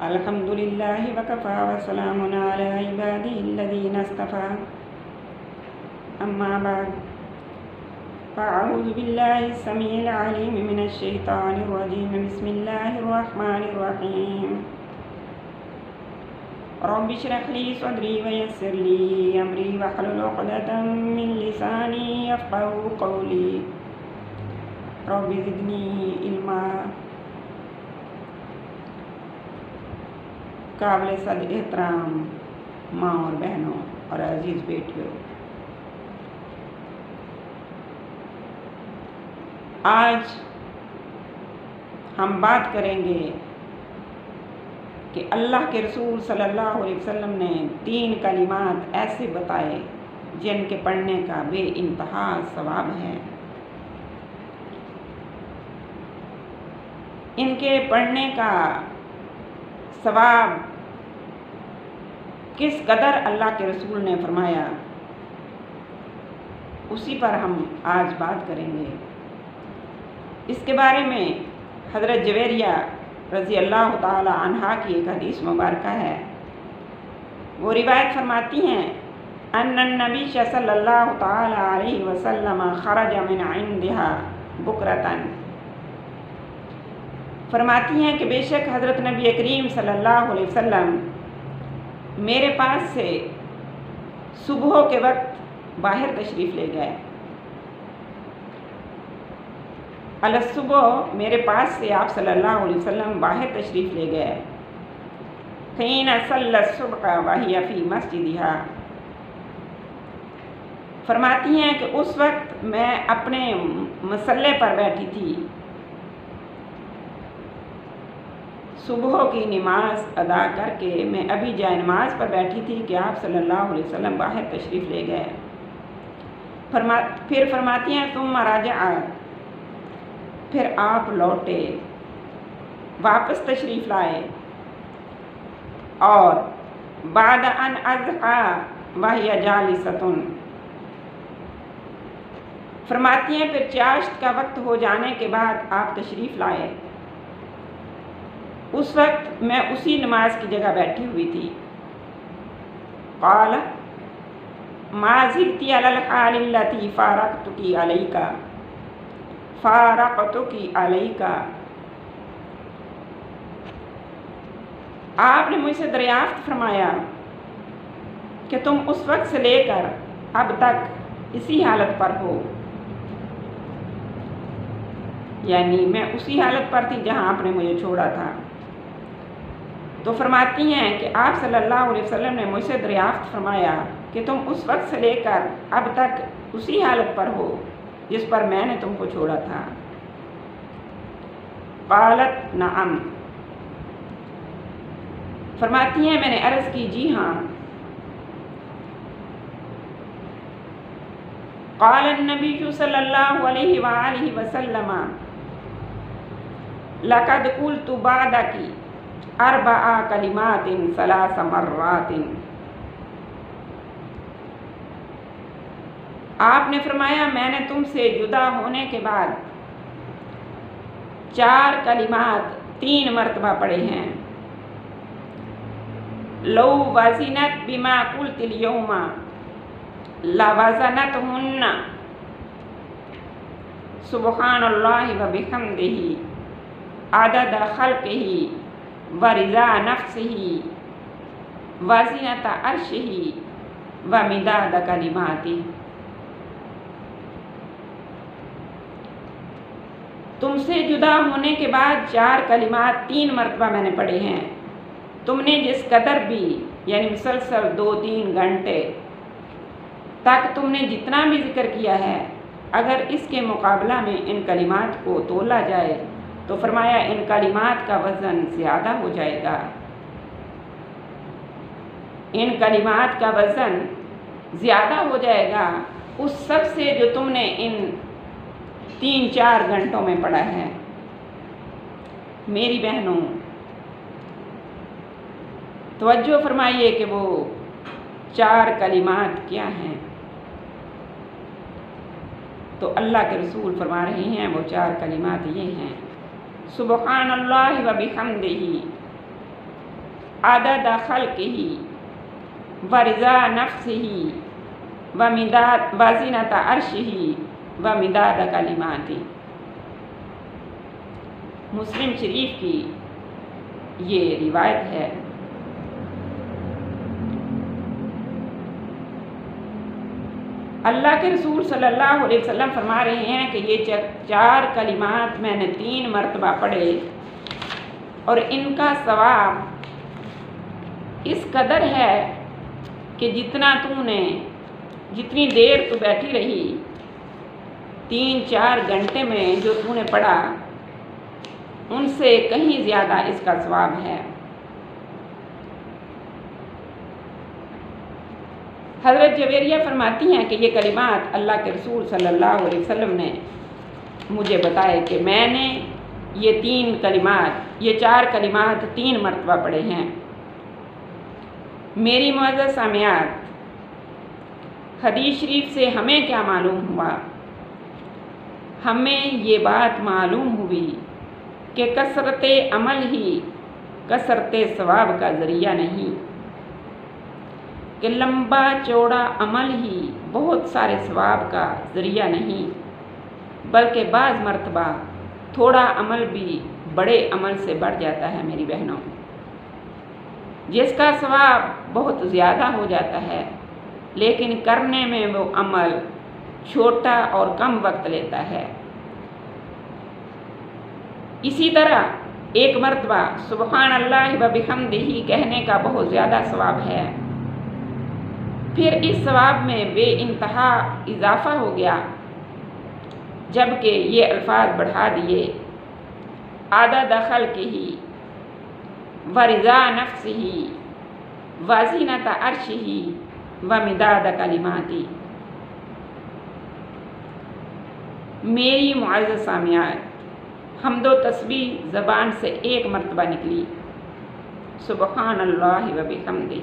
الحمد للہ وکفى وسلام علی عبادہ الذین اصطفى اما بعد فاعوذ باللہ السمیع العلیم من الشیطان الرجیم بسم اللہ الرحمن الرحیم رب اشرح لی صدری ویسر لی امری واحلل عقدۃ من لسانی یفقہوا قولی رب زدنی علما۔ قابل صد احترام ماں اور بہنوں اور عزیز بیٹیوں، آج ہم بات کریں گے کہ اللہ کے رسول صلی اللہ علیہ وسلم نے 3 کلمات ایسے بتائے جن کے پڑھنے کا بے انتہا ثواب ہے۔ ان کے پڑھنے کا ثواب کس قدر اللہ کے رسول نے فرمایا، اسی پر ہم آج بات کریں گے۔ اس کے بارے میں حضرت جویریہ رضی اللہ تعالی عنہا کی ایک حدیث مبارکہ ہے۔ وہ روایت فرماتی ہیں ان النبی صلی اللہ تعالی علیہ وسلم خرج من عندها بکرتاً، فرماتی ہیں کہ بے شک حضرت نبی کریم صلی اللہ علیہ وسلم میرے پاس سے صبح کے وقت باہر تشریف لے گئے۔ صبح میرے پاس سے آپ صلی اللہ علیہ وسلم باہر تشریف لے گئے۔ حین صلی الصبح وہی فی مسجدہا، فرماتی ہیں کہ اس وقت میں اپنے مصلے پر بیٹھی تھی، صبح کی نماز ادا کر کے میں ابھی جائے نماز پر بیٹھی تھی کہ آپ صلی اللہ علیہ وسلم باہر تشریف لے گئے۔ پھر فرماتی ہیں ثم رجع، پھر آپ لوٹے، واپس تشریف لائے، اور بعد ان اضحى وهي جالسۃ، فرماتی ہیں پھر چاشت کا وقت ہو جانے کے بعد آپ تشریف لائے۔ اس وقت میں اسی نماز کی جگہ بیٹھی ہوئی تھی۔ قال ما زلت علی الحال التي فارقتك علیک، آپ نے مجھ سے دریافت فرمایا کہ تم اس وقت سے لے کر اب تک اسی حالت پر ہو، یعنی میں اسی حالت پر تھی جہاں آپ نے مجھے چھوڑا تھا۔ تو فرماتی ہیں کہ آپ صلی اللہ علیہ وسلم نے مجھ سے دریافت فرمایا کہ تم اس وقت سے لے کر اب تک اسی حالت پر ہو جس پر میں نے تم کو چھوڑا تھا۔ قالت نعم، فرماتی ہیں میں نے عرض کی جی ہاں۔ قال النبی صلی اللہ علیہ وآلہ وسلم لقد قلت بعدک 4 کلمات 3 مرات، آپ نے فرمایا میں نے تم سے جدا ہونے کے بعد 4 کلمات 3 مرتبہ پڑھے ہیں۔ لو وزنت بما قلت اليوم لوزنتهن سبحان اللہ وبحمدہ عدد خلقہ ورضا نفسہ وزنۃ عرشہ ومداد کلماتہ۔ تم سے جدا ہونے کے بعد 4 کلمات 3 مرتبہ میں نے پڑھے ہیں۔ تم نے جس قدر بھی، یعنی مسلسل 2-3 گھنٹے تک تم نے جتنا بھی ذکر کیا ہے، اگر اس کے مقابلہ میں ان کلمات کو تولا جائے تو فرمایا ان کلمات کا وزن زیادہ ہو جائے گا، ان کلمات کا وزن زیادہ ہو جائے گا اس سب سے جو تم نے ان 3-4 گھنٹوں میں پڑھا ہے۔ میری بہنوں توجہ فرمائیے کہ وہ 4 کلمات کیا ہیں۔ تو اللہ کے رسول فرما رہے ہیں وہ 4 کلمات یہ ہیں: سبحان اللہ و بحمدہ عدد خلقہ و رضا نفسہ و زینت عرشہ و مداد کلماتہ۔ مسلم شریف کی یہ روایت ہے۔ اللہ کے رسول صلی اللہ علیہ وسلم فرما رہے ہیں کہ یہ 4 کلمات میں نے 3 مرتبہ پڑھے اور ان کا ثواب اس قدر ہے کہ جتنی دیر تو بیٹھی رہی 3-4 گھنٹے میں جو تو نے پڑھا ان سے کہیں زیادہ اس کا ثواب ہے۔ حضرت جویریہ فرماتی ہیں کہ یہ کلمات اللہ کے رسول صلی اللہ علیہ وسلم نے مجھے بتائے کہ میں نے یہ 4 کلمات 3 مرتبہ پڑھے ہیں۔ میری معزز سامعات، حدیث شریف سے ہمیں کیا معلوم ہوا؟ ہمیں یہ بات معلوم ہوئی کہ کثرت عمل ہی کثرت ثواب کا ذریعہ نہیں، کہ لمبا چوڑا عمل ہی بہت سارے ثواب کا ذریعہ نہیں، بلکہ بعض مرتبہ تھوڑا عمل بھی بڑے عمل سے بڑھ جاتا ہے میری بہنوں، جس کا ثواب بہت زیادہ ہو جاتا ہے لیکن کرنے میں وہ عمل چھوٹا اور کم وقت لیتا ہے۔ اسی طرح ایک مرتبہ سبحان اللہ و بحمدہ کہنے کا بہت زیادہ ثواب ہے، پھر اس ثواب میں بے انتہا اضافہ ہو گیا جبکہ یہ الفاظ بڑھا دیے، عدد خلقہ و رضا نفسہ و زینت عرشہ و مداد کلماتہ۔ میری معزز سامعات، حمد و تسبیح زبان سے 1 مرتبہ نکلی، سبحان اللہ و بحمدہ۔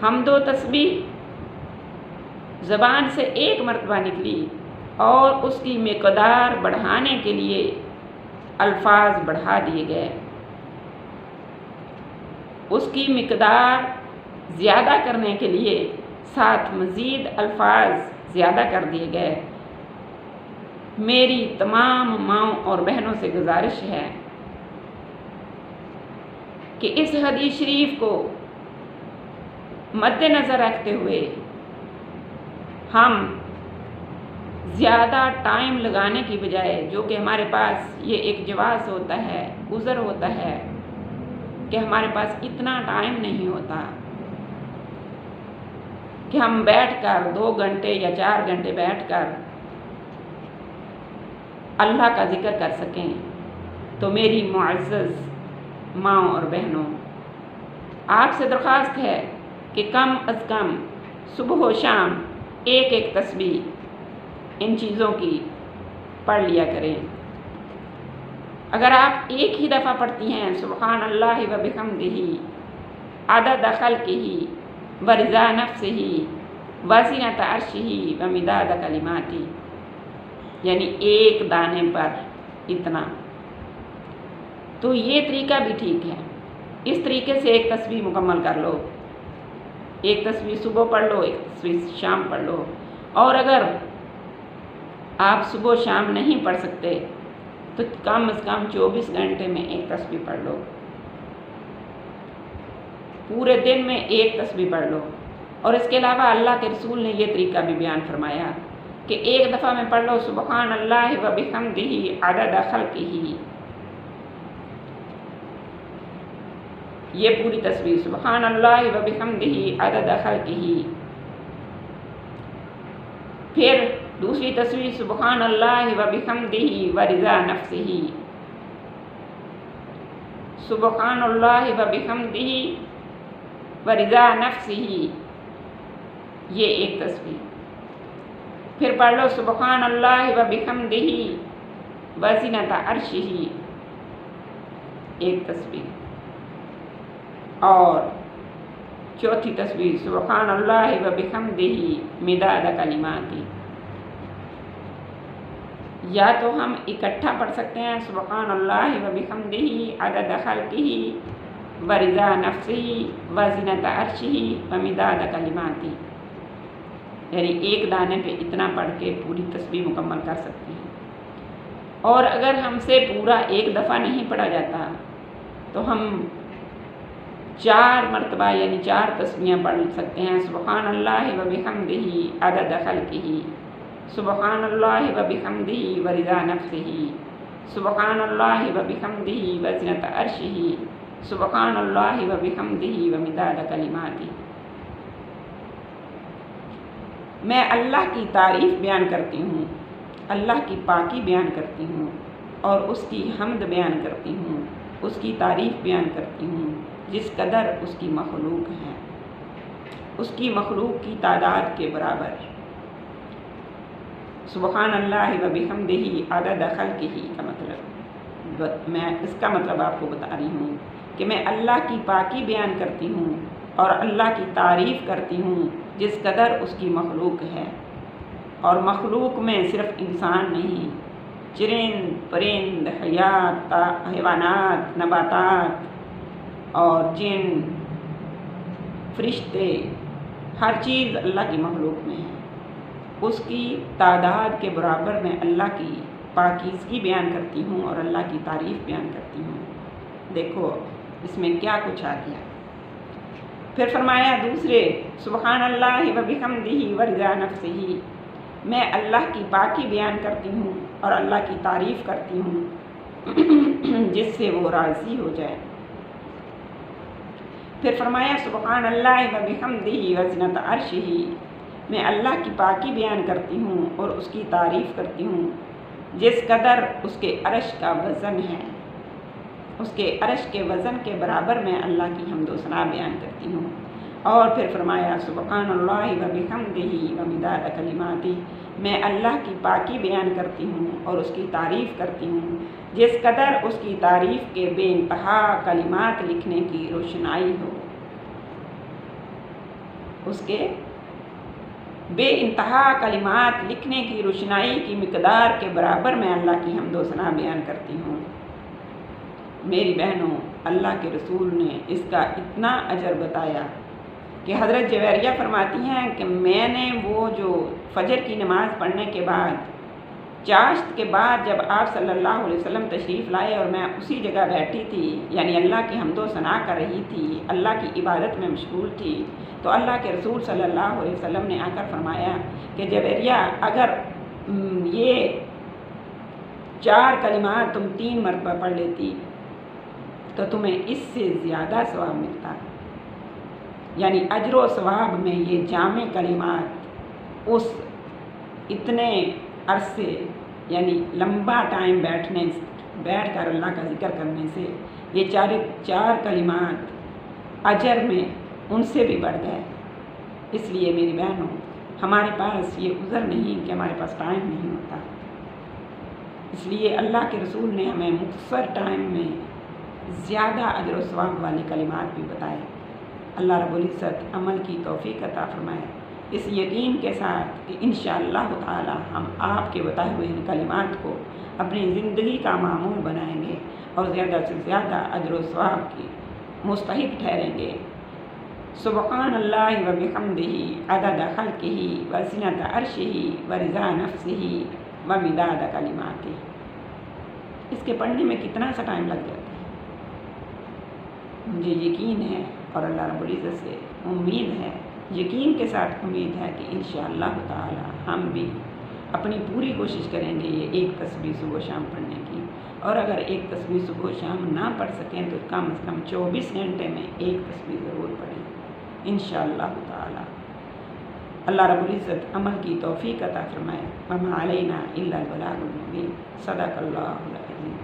حمد و تسبیح زبان سے 1 مرتبہ نکلی اور اس کی مقدار بڑھانے کے لیے الفاظ بڑھا دیے گئے، اس کی مقدار زیادہ کرنے کے لیے ساتھ مزید الفاظ زیادہ کر دیے گئے۔ میری تمام ماؤں اور بہنوں سے گزارش ہے کہ اس حدیث شریف کو مد نظر رکھتے ہوئے ہم زیادہ ٹائم لگانے کی بجائے، جو کہ ہمارے پاس یہ ایک جواز ہوتا ہے، عذر ہوتا ہے کہ ہمارے پاس اتنا ٹائم نہیں ہوتا کہ ہم بیٹھ کر 2 گھنٹے یا 4 گھنٹے بیٹھ کر اللہ کا ذکر کر سکیں، تو میری معزز ماں اور بہنوں، آپ سے درخواست ہے کہ کم از کم صبح و شام 1 تسبیح ان چیزوں کی پڑھ لیا کریں۔ اگر آپ ایک ہی دفعہ پڑھتی ہیں سبحان اللہ و بحمدہ عدد خلقہ و رضا نفسہ و زینت عرشہ و مداد کلماتہ، یعنی 1 دانے پر اتنا، تو یہ طریقہ بھی ٹھیک ہے۔ اس طریقے سے 1 تسبیح مکمل کر لو، 1 تسبیح صبح پڑھ لو، 1 تسبیح شام پڑھ لو، اور اگر آپ صبح شام نہیں پڑھ سکتے تو کم از کم 24 گھنٹے میں 1 تسبیح پڑھ لو، پورے دن میں 1 تسبیح پڑھ لو۔ اور اس کے علاوہ اللہ کے رسول نے یہ طریقہ بھی بیان فرمایا کہ 1 دفعہ میں پڑھ لو سبحان اللہ و بحمدہ عدد خلقہ، یہ پوری تسبیح سبحان اللہ و بحمدہ عدد خلقہ، پھر دوسری تسبیح سبحان اللہ و بحمدہ و رضا نفسہ، سبحان اللہ و بحمدہ و رضا نفسہ، یہ 1 تسبیح، پھر پڑھ لو سبحان اللہ و بحمدہ و زینت عرشہ، 1 تسبیح، اور چوتھی تسبیح سبحان اللہ و بحمدہ مداد کلماتہ۔ یا تو ہم اکٹھا پڑھ سکتے ہیں سبحان اللہ و بحمدہ عدد خلقہ ورضا نفسی وزنت عرشی ومداد کلماتی، یعنی ایک دانے پہ اتنا پڑھ کے پوری تسبیح مکمل کر سکتی ہیں۔ اور اگر ہم سے پورا ایک دفعہ نہیں پڑھا جاتا تو ہم 4 مرتبہ یعنی 4 تسبیحیں پڑھ سکتے ہیں۔ سبحان اللہ و بحمدہ عدد خلقہ، سبحان اللہ و بحمدہ ورضا نفسہ، سبحان اللہ و بحمدہ وزنت عرشہ، سبحان اللہ و بحمدہ ومداد کلماتہ۔ میں اللہ کی تعریف بیان کرتی ہوں، اللہ کی پاکی بیان کرتی ہوں اور اس کی حمد بیان کرتی ہوں، اس کی تعریف بیان کرتی ہوں جس قدر اس کی مخلوق ہے، اس کی مخلوق کی تعداد کے برابر۔ سبحان اللہ و بحمدہ عدد خلقہ کا مطلب، میں اس کا مطلب آپ کو بتا رہی ہوں کہ میں اللہ کی پاکی بیان کرتی ہوں اور اللہ کی تعریف کرتی ہوں جس قدر اس کی مخلوق ہے۔ اور مخلوق میں صرف انسان نہیں، چرند پرند حیوانات، نباتات اور جن، فرشتے، ہر چیز اللہ کی مخلوق میں ہے۔ اس کی تعداد کے برابر میں اللہ کی پاکیزگی بیان کرتی ہوں اور اللہ کی تعریف بیان کرتی ہوں۔ دیکھو اس میں کیا کچھ آ گیا۔ پھر فرمایا دوسرے، سبحان اللہ و بحمدہ ورضا نفسہ، میں اللہ کی پاکی بیان کرتی ہوں اور اللہ کی تعریف کرتی ہوں جس سے وہ راضی ہو جائے۔ پھر فرمایا سبحان اللہ و بحمدہ وزنت عرشہ، میں اللہ کی پاکی بیان کرتی ہوں اور اس کی تعریف کرتی ہوں جس قدر اس کے عرش کا وزن ہے، اس کے عرش کے وزن کے برابر میں اللہ کی حمد و ثنا بیان کرتی ہوں۔ اور پھر فرمایا سبحان اللہ و بحمدہ ومداد کلماتہ، میں اللہ کی پاکی بیان کرتی ہوں اور اس کی تعریف کرتی ہوں جس قدر اس کی تعریف کے بے انتہا کلمات لکھنے کی روشنائی ہو، اس کے بے انتہا کلمات لکھنے کی روشنائی کی مقدار کے برابر میں اللہ کی حمد و ثنا بیان کرتی ہوں۔ میری بہنوں، اللہ کے رسول نے اس کا اتنا اجر بتایا کہ حضرت جویریہ فرماتی ہیں کہ میں نے وہ جو فجر کی نماز پڑھنے کے بعد، چاشت کے بعد جب آپ صلی اللہ علیہ وسلم تشریف لائے اور میں اسی جگہ بیٹھی تھی، یعنی اللہ کی حمد و ثنا کر رہی تھی، اللہ کی عبادت میں مشغول تھی، تو اللہ کے رسول صلی اللہ علیہ وسلم نے آ کر فرمایا کہ جویریہ، اگر یہ 4 کلمات تم 3 مرتبہ پڑھ لیتی تو تمہیں اس سے زیادہ ثواب ملتا، یعنی اجر و ثواب میں یہ جامع کلمات اس اتنے عرصے، یعنی لمبا ٹائم بیٹھ کر اللہ کا ذکر کرنے سے یہ 4 کلمات اجر میں ان سے بھی بڑھ گئے۔ اس لیے میری بہنوں، ہمارے پاس یہ عذر نہیں کہ ہمارے پاس ٹائم نہیں ہوتا، اس لیے اللہ کے رسول نے ہمیں مختصر ٹائم میں زیادہ اجر و ثواب والے کلمات بھی بتائے۔ اللہ رب العزت عمل کی توفیق عطا فرمائے، اس یقین کے ساتھ کہ انشاءاللہ تعالی ہم آپ کے بتائے ہوئے ان کلمات کو اپنی زندگی کا معمول بنائیں گے اور زیادہ سے زیادہ اجر و ثواب کی مستحق ٹھہریں گے۔ سبحان اللہ و بحمدہ عدد خلقہ وزنت عرشہ ورضا نفسہ ومداد کلماتہ۔ اس کے پڑھنے میں کتنا سا ٹائم لگ جاتا ہے؟ مجھے یقین ہے اور اللہ رب العزت سے امید ہے، یقین کے ساتھ امید ہے کہ انشاءاللہ تعالی ہم بھی اپنی پوری کوشش کریں گے یہ ایک تسبیح صبح و شام پڑھنے کی، اور اگر ایک تسبیح صبح و شام نہ پڑھ سکیں تو کم از کم 24 گھنٹے میں ایک تسبیح ضرور پڑھیں انشاءاللہ تعالی۔ اللہ رب العزت عمل کی توفیق عطا فرمائے۔ وما علینا الا البلاغ المبین۔ صدق اللہ العظیم۔